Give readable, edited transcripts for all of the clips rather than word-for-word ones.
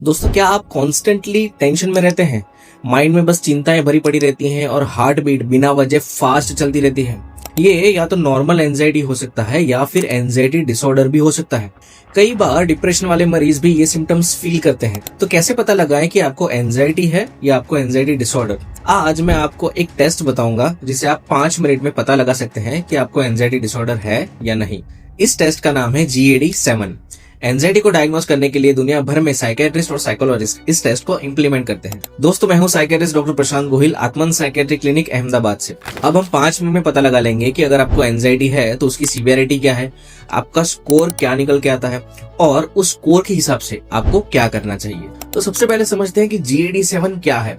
दोस्तों, क्या आप कॉन्स्टेंटली टेंशन में रहते हैं? माइंड में बस चिंताएं भरी पड़ी रहती हैं और हार्ट बीट बिना वजह फास्ट चलती रहती है। ये या तो नॉर्मल एंजाइटी हो सकता है या फिर एंजाइटी डिसऑर्डर भी हो सकता है। कई बार डिप्रेशन वाले मरीज भी ये सिम्टम्स फील करते हैं। तो कैसे पता लगाएं कि आपको एंजाइटी है या आपको एंजाइटी डिसऑर्डर? आज मैं आपको एक टेस्ट बताऊंगा जिसे आप 5 मिनट में पता लगा सकते हैं कि आपको एंजाइटी डिसऑर्डर है या नहीं। इस टेस्ट का नाम है GAD-7। एंजाइटी को डायग्नोस करने के लिए दुनिया भर में साइकेट्रिस्ट और साइकोलॉजिस्ट इस टेस्ट को इम्प्लीमेंट करते हैं। दोस्तों, मैं हूं साइकेट्रिस्ट डॉक्टर प्रशांत गोहिल, आत्मन साइकेट्री क्लिनिक, अहमदाबाद से। अब हम 5 मिनट में पता लगा लेंगे कि अगर आपको एंजाइटी है तो उसकी सीवियरिटी क्या है, आपका स्कोर क्या निकल के आता है और उस स्कोर के हिसाब से आपको क्या करना चाहिए। तो सबसे पहले समझते हैं कि GAD-7 क्या है।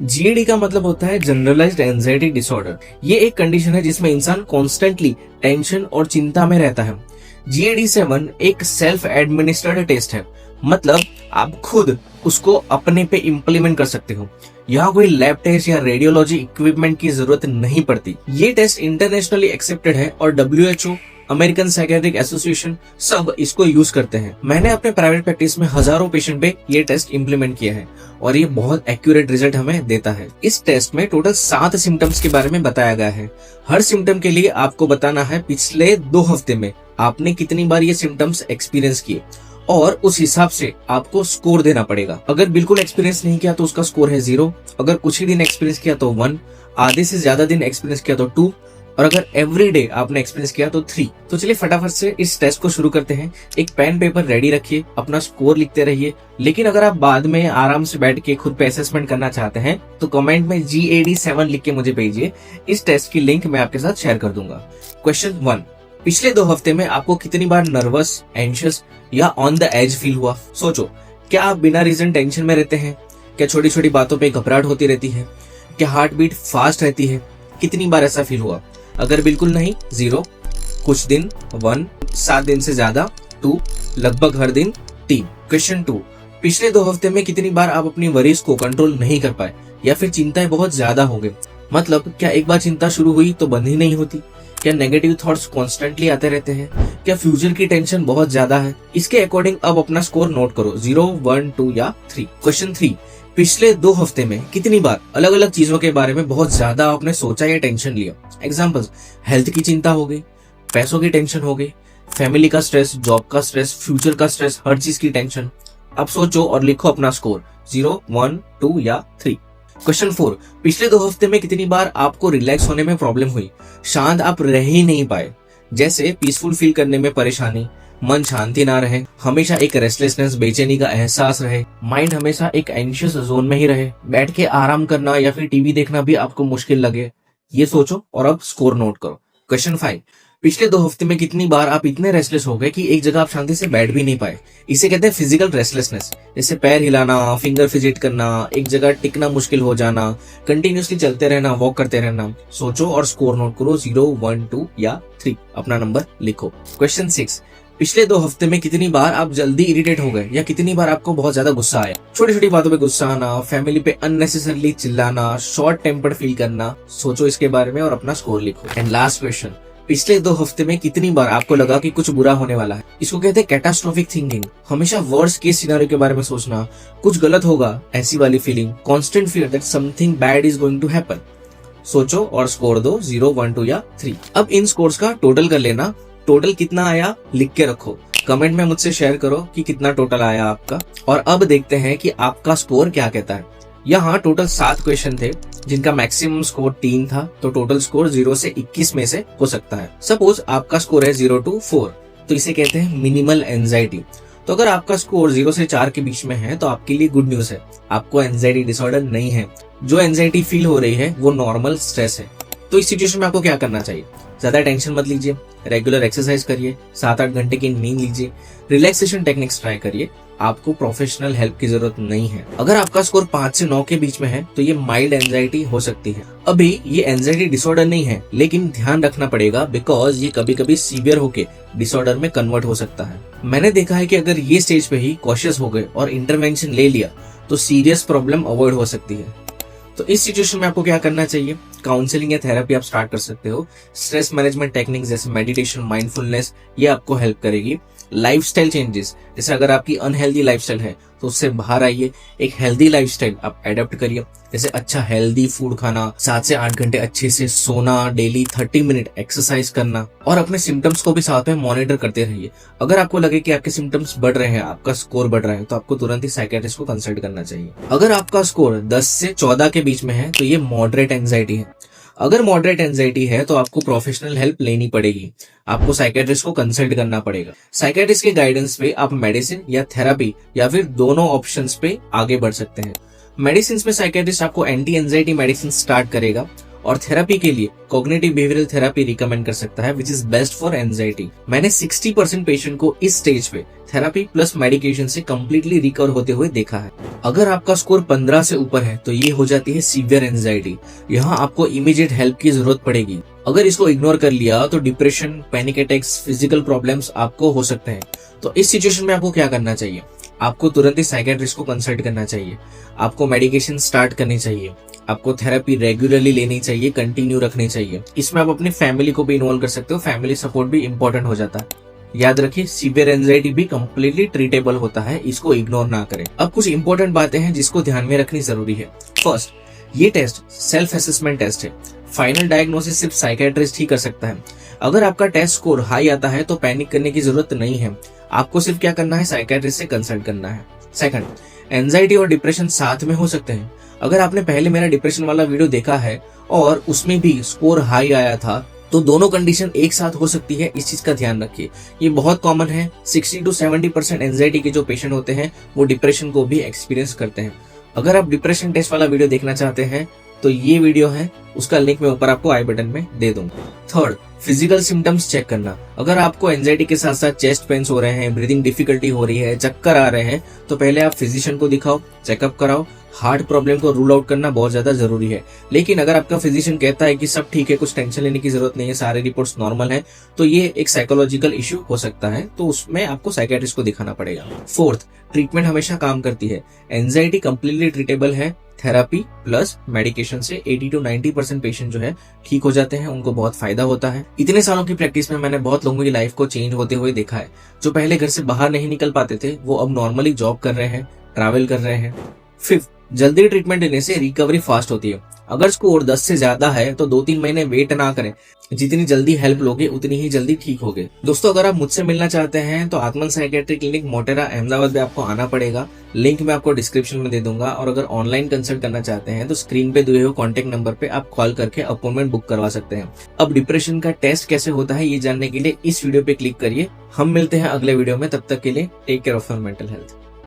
GAD का मतलब होता है जनरलाइज्ड एंजाइटी डिसऑर्डर। ये एक कंडीशन है जिसमें इंसान कॉन्स्टेंटली टेंशन और चिंता में रहता है। GAD-7 एक सेल्फ एडमिनिस्ट्रेटेड टेस्ट है, मतलब आप खुद उसको अपने पे इम्प्लीमेंट कर सकते हो। यहाँ कोई लैब टेस्ट या रेडियोलॉजी इक्विपमेंट की जरूरत नहीं पड़ती। ये टेस्ट इंटरनेशनली एक्सेप्टेड है और WHO, अमेरिकन साइकेट्रिक एसोसिएशन सब इसको यूज करते हैं। मैंने अपने प्राइवेट प्रैक्टिस में हजारों पेशेंट पे ये टेस्ट इम्प्लीमेंट किया है और ये बहुत एक्यूरेट रिजल्ट हमें देता है। इस टेस्ट में टोटल 7 सिम्टम्स के बारे में बताया गया है। हर सिम्टम के लिए आपको बताना है पिछले 2 हफ्ते में आपने कितनी बार ये सिम्टम्स एक्सपीरियंस किए और उस हिसाब से आपको स्कोर देना पड़ेगा। अगर बिल्कुल एक्सपीरियंस नहीं किया तो उसका स्कोर है 0, अगर कुछ ही दिन एक्सपीरियंस किया तो 1, आधे से ज्यादा दिन एक्सपीरियंस किया तो 2 और अगर एवरी डे आपने एक्सपीरियंस किया तो 3। तो चलिए फटाफट से इस टेस्ट को शुरू करते हैं। एक पेन पेपर रेडी रखिए, अपना स्कोर लिखते रहिए। लेकिन अगर आप बाद में आराम से बैठ के खुद पे असेसमेंट करना चाहते हैं तो कमेंट में GAD-7 लिख के मुझे भेजिए। इस टेस्ट की लिंक मैं आपके साथ शेयर कर दूंगा। क्वेश्चन 1, पिछले 2 हफ्ते में आपको कितनी बार नर्वस, एंशियस या ऑन द एज फील हुआ? सोचो, क्या आप बिना रीजन टेंशन में रहते हैं? क्या छोटी छोटी बातों पे घबराहट होती रहती है? क्या हार्ट बीट फास्ट रहती है? कितनी बार ऐसा फील हुआ? अगर बिल्कुल नहीं, 0, कुछ दिन 1, 7 दिन से ज्यादा 2, लगभग हर दिन 3। क्वेश्चन 2, पिछले 2 हफ्ते में कितनी बार आप अपनी वरीज को कंट्रोल नहीं कर पाए या फिर चिंताएं बहुत ज्यादा हो गई? मतलब क्या एक बार चिंता शुरू हुई तो बंद ही नहीं होती? क्या नेगेटिव थॉट्स कॉन्स्टेंटली आते रहते हैं? क्या फ्यूचर की टेंशन बहुत ज्यादा है? इसके अकॉर्डिंग अब अपना स्कोर नोट करो, 0, 1, 2 या 3। क्वेश्चन 3, पिछले 2 हफ्ते में कितनी बार अलग अलग चीजों के बारे में बहुत ज्यादा आपने सोचा या टेंशन लिया? एग्जाम्पल्स, हेल्थ की चिंता हो गई, पैसों की टेंशन हो गई, फैमिली का स्ट्रेस, जॉब का स्ट्रेस, फ्यूचर का स्ट्रेस, हर चीज की टेंशन। अब सोचो और लिखो अपना स्कोर, 0, 1, 2 या 3। क्वेश्चन 4, पिछले 2 हफ्ते में कितनी बार आपको रिलैक्स होने में प्रॉब्लम हुई? शांत आप रह ही नहीं पाए, जैसे पीसफुल फील करने में परेशानी, मन शांति ना रहे, हमेशा एक रेस्टलेसनेस, बेचैनी का एहसास रहे, माइंड हमेशा एक एंशियस जोन में ही रहे, बैठ के आराम करना या फिर टीवी देखना भी आपको मुश्किल लगे? ये सोचो और अब स्कोर नोट करो। क्वेश्चन 5, पिछले 2 हफ्ते में कितनी बार आप इतने रेस्टलेस हो गए कि एक जगह आप शांति से बैठ भी नहीं पाए? इसे कहते हैं फिजिकल रेस्टलेसनेस, जैसे पैर हिलाना, फिंगर फिजिट करना, एक जगह टिकना मुश्किल हो जाना, कंटिन्यूसली चलते रहना, वॉक करते रहना। सोचो और स्कोर नोट करो, 0, 1, 2 या 3। अपना नंबर लिखो। क्वेश्चन 6, पिछले 2 हफ्ते में कितनी बार आप जल्दी इरिटेट हो गए या कितनी बार आपको बहुत ज्यादा गुस्सा आया? छोटी छोटी बातों पे गुस्सा आना, फैमिली पे अननेसेसरली चिल्लाना, शॉर्ट टेम्पर्ड फील करना। सोचो इसके बारे में और अपना स्कोर लिखो। एंड लास्ट क्वेश्चन, पिछले 2 हफ्ते में कितनी बार आपको लगा कि कुछ बुरा होने वाला है? इसको कहते हैं कैटास्ट्रोफिक थिंकिंग, हमेशा वर्स्ट केस सिनेरियो के बारे में सोचना, कुछ गलत होगा ऐसी वाली feeling, constant fear that something bad is going to happen. सोचो और स्कोर दो, 0, 1, 2 या 3। अब इन स्कोर्स का टोटल कर लेना। टोटल कितना आया लिख के रखो, कमेंट में मुझसे शेयर करो कि कितना टोटल आया आपका। और अब देखते हैं कि आपका स्कोर क्या कहता है। यहाँ टोटल 7 क्वेश्चन थे जिनका मैक्सिमम स्कोर 3 था, तो टोटल स्कोर 0 से 21 में से हो सकता है। सपोज आपका स्कोर है 0 to 4, तो इसे कहते हैं मिनिमल एंजाइटी। तो अगर आपका स्कोर 0 से 4 के बीच में है तो आपके लिए गुड न्यूज है, आपको एंजाइटी डिसऑर्डर नहीं है। जो एंजाइटी फील हो रही है वो नॉर्मल स्ट्रेस है। तो इस सिचुएशन में आपको क्या करना चाहिए? ज्यादा टेंशन मत लीजिए, रेगुलर एक्सरसाइज करिए, 7-8 घंटे की नींद लीजिए, रिलैक्सेशन टेक्निक्स ट्राई करिए। आपको प्रोफेशनल हेल्प की जरूरत नहीं है। अगर आपका स्कोर 5 से 9 के बीच में है तो ये माइल्ड एंजाइटी हो सकती है। अभी ये एंजाइटी डिसऑर्डर नहीं है, लेकिन ध्यान रखना पड़ेगा बिकॉज ये कभी कभी सीवियर होके डिसऑर्डर में कन्वर्ट हो सकता है। मैंने देखा है कि अगर ये स्टेज पे ही कॉशियस हो गए और इंटरवेंशन ले लिया तो सीरियस प्रॉब्लम अवॉइड हो सकती है। तो इस सिचुएशन में आपको क्या करना चाहिए? काउंसलिंग या थेरेपी आप स्टार्ट कर सकते हो। स्ट्रेस मैनेजमेंट टेक्निक जैसे मेडिटेशन, माइंडफुलनेस, ये आपको हेल्प करेगी। लाइफस्टाइल चेंजेस, जैसे अगर आपकी अनहेल्दी लाइफस्टाइल है तो उससे बाहर आइए, एक हेल्दी लाइफस्टाइल आप एडॉप्ट करिए। जैसे अच्छा हेल्दी फूड खाना, 7 से 8 घंटे अच्छे से सोना, डेली 30 मिनट एक्सरसाइज करना, और अपने सिम्टम्स को भी साथ में मॉनिटर करते रहिए। अगर आपको लगे कि आपके सिम्टम्स बढ़ रहे हैं, आपका स्कोर बढ़ रहा है, तो आपको तुरंत ही साइकियाट्रिस्ट को कंसल्ट करना चाहिए। अगर आपका स्कोर 10 से 14 के बीच में है तो ये मॉडरेट एंजाइटी है। अगर मॉडरेट एंजाइटी है तो आपको प्रोफेशनल हेल्प लेनी पड़ेगी, आपको साइकियाट्रिस्ट को कंसल्ट करना पड़ेगा। साइकियाट्रिस्ट के गाइडेंस पे आप मेडिसिन या थेरेपी या फिर दोनों ऑप्शंस पे आगे बढ़ सकते हैं। मेडिसिन में साइकियाट्रिस्ट आपको एंटी एंजाइटी मेडिसिन स्टार्ट करेगा और थेरेपी के लिए कॉग्निटिव बिहेवियरल थेरेपी रिकमेंड कर सकता है, which is best for anxiety. मैंने 60% पेशेंट को इस स्टेज पे थेरेपी प्लस मेडिकेशन से कंप्लीटली रिकवर होते हुए देखा है। अगर आपका स्कोर 15 से ऊपर है तो ये हो जाती है सीवियर एंजाइटी। यहाँ आपको इमीडिएट हेल्प की जरूरत पड़ेगी। अगर इसको इग्नोर कर लिया तो depression, panic attacks, physical problems आपको हो सकते हैं। तो इस सिचुएशन में आपको क्या करना चाहिए? आपको तुरंत ही साइकियाट्रिस्ट को कंसल्ट करना चाहिए, आपको मेडिकेशन स्टार्ट करनी चाहिए, आपको थेरेपी रेगुलरली लेनी चाहिए, कंटिन्यू रखनी चाहिए। इसमें आप अपनी फैमिली को भी इन्वॉल्व कर सकते हो, फैमिली सपोर्ट भी इंपॉर्टेंट हो जाता है। याद रखिए, सीवियर एंजाइटी भी कंप्लीटली ट्रीटेबल होता है, इसको इग्नोर ना करें। अब कुछ इंपॉर्टेंट बातें हैं जिसको ध्यान में रखनी जरूरी है। फर्स्ट, ये टेस्ट सेल्फ असेसमेंट टेस्ट है। फाइनल डायग्नोसिस सिर्फ साइकियाट्रिस्ट ही कर सकता है। अगर आपका टेस्ट स्कोर हाई आता है तो पैनिक करने की जरूरत नहीं है, आपको सिर्फ क्या करना है, साइकियाट्रिस्ट से कंसल्ट करना है। सेकंड, एंजाइटी और डिप्रेशन साथ में हो सकते हैं। अगर आपने पहले मेरा डिप्रेशन वाला वीडियो देखा है और उसमें भी स्कोर हाई आया था, तो दोनों कंडीशन एक साथ हो सकती है, इस चीज का ध्यान रखिए। ये बहुत कॉमन है। 60 to 70% एंजाइटी के जो पेशेंट होते हैं वो डिप्रेशन को भी एक्सपीरियंस करते हैं। अगर आप डिप्रेशन टेस्ट वाला वीडियो देखना चाहते हैं तो ये वीडियो है, उसका लिंक मैं ऊपर आपको आई बटन में दे दूंगा। थर्ड, फिजिकल सिम्टम्स चेक करना। अगर आपको एंजाइटी के साथ साथ चेस्ट पेन्स हो रहे हैं, ब्रीदिंग डिफिकल्टी हो रही है, चक्कर आ रहे हैं, तो पहले आप फिजिशियन को दिखाओ, चेकअप कराओ। हार्ट प्रॉब्लम को रूल आउट करना बहुत ज्यादा जरूरी है। लेकिन अगर आपका फिजिशियन कहता है कि सब ठीक है, कुछ टेंशन लेने की जरूरत नहीं है, सारे रिपोर्ट्स नॉर्मल है, तो ये एक साइकोलॉजिकल इश्यू हो सकता है, तो उसमें आपको साइकियाट्रिस्ट को दिखाना पड़ेगा। फोर्थ, ट्रीटमेंट हमेशा काम करती है। एंजाइटी कंप्लीटली ट्रीटेबल है। थेरेपी प्लस मेडिकेशन से 80 to 90% पेशेंट जो है ठीक हो जाते हैं, उनको बहुत फायदा होता है। इतने सालों की प्रैक्टिस में मैंने बहुत लोगों की लाइफ को चेंज होते हुए देखा है। जो पहले घर से बाहर नहीं निकल पाते थे, वो अब नॉर्मली जॉब कर रहे हैं, ट्रैवल कर रहे हैं। फिफ्थ, जल्दी ट्रीटमेंट लेने से रिकवरी फास्ट होती है। अगर स्कोर 10 से ज्यादा है तो 2-3 महीने वेट ना करें, जितनी जल्दी हेल्प लोगे उतनी ही जल्दी ठीक होगे। दोस्तों, अगर आप मुझसे मिलना चाहते हैं तो आत्मन साइकियाट्री क्लिनिक मोटेरा अहमदाबाद में आपको आना पड़ेगा। लिंक मैं आपको डिस्क्रिप्शन में दे दूंगा। और अगर ऑनलाइन कंसल्ट करना चाहते हैं तो स्क्रीन पे दिए हुए कॉन्टेक्ट नंबर पे आप कॉल करके अपॉइंटमेंट बुक करवा सकते हैं। अब डिप्रेशन का टेस्ट कैसे होता है ये जानने के लिए इस वीडियो पे क्लिक करिए। हम मिलते हैं अगले वीडियो में, तब तक के लिए take care of your mental health.